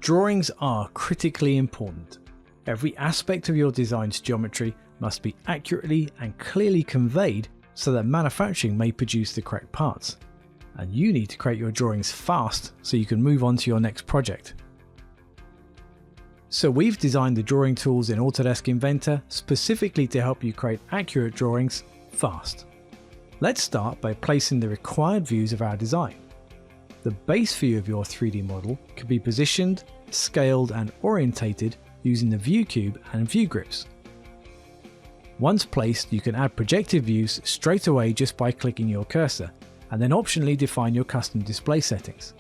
Drawings are critically important. Every aspect of your design's geometry must be accurately and clearly conveyed so that manufacturing may produce the correct parts. And you need to create your drawings fast so you can move on to your next project. So we've designed the drawing tools in Autodesk Inventor specifically to help you create accurate drawings fast. Let's start by placing the required views of our design. The base view of your 3D model can be positioned, scaled and orientated using the view cube and view grips. Once placed, you can add projected views straight away just by clicking your cursor, and then optionally define your custom display settings.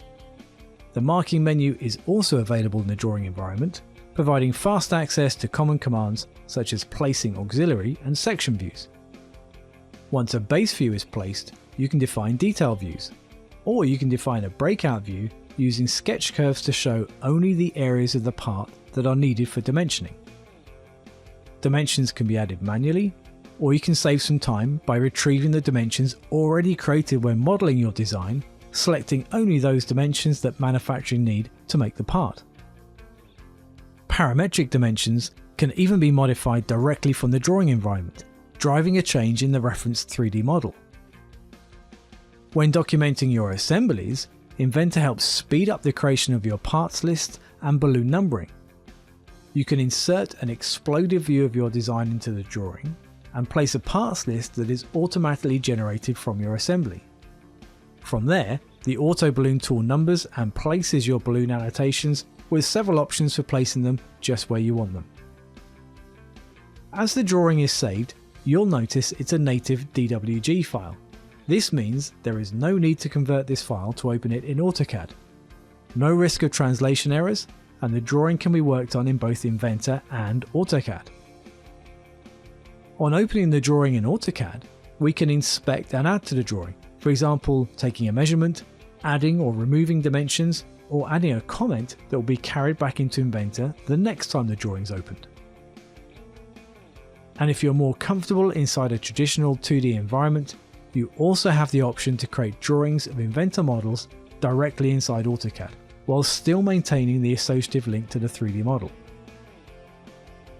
The marking menu is also available in the drawing environment, providing fast access to common commands such as placing auxiliary and section views. Once a base view is placed, you can define detail views, or you can define a breakout view using sketch curves to show only the areas of the part that are needed for dimensioning. Dimensions can be added manually, or you can save some time by retrieving the dimensions already created when modelling your design, selecting only those dimensions that manufacturing need to make the part. Parametric dimensions can even be modified directly from the drawing environment, driving a change in the reference 3D model. When documenting your assemblies, Inventor helps speed up the creation of your parts list and balloon numbering. You can insert an exploded view of your design into the drawing and place a parts list that is automatically generated from your assembly. From there, the Auto Balloon tool numbers and places your balloon annotations with several options for placing them just where you want them. As the drawing is saved, you'll notice it's a native DWG file. This means there is no need to convert this file to open it in AutoCAD. No risk of translation errors, and the drawing can be worked on in both Inventor and AutoCAD. On opening the drawing in AutoCAD, we can inspect and add to the drawing, for example taking a measurement, adding or removing dimensions, or adding a comment that will be carried back into Inventor the next time the drawing is opened. And if you're more comfortable inside a traditional 2D environment, you also have the option to create drawings of Inventor models directly inside AutoCAD, while still maintaining the associative link to the 3D model.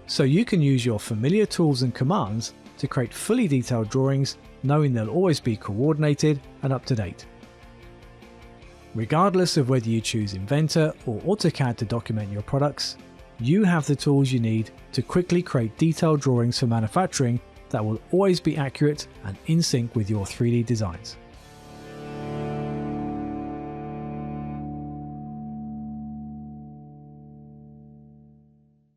So you can use your familiar tools and commands to create fully detailed drawings, knowing they'll always be coordinated and up to date. Regardless of whether you choose Inventor or AutoCAD to document your products, you have the tools you need to quickly create detailed drawings for manufacturing that will always be accurate and in sync with your 3D designs.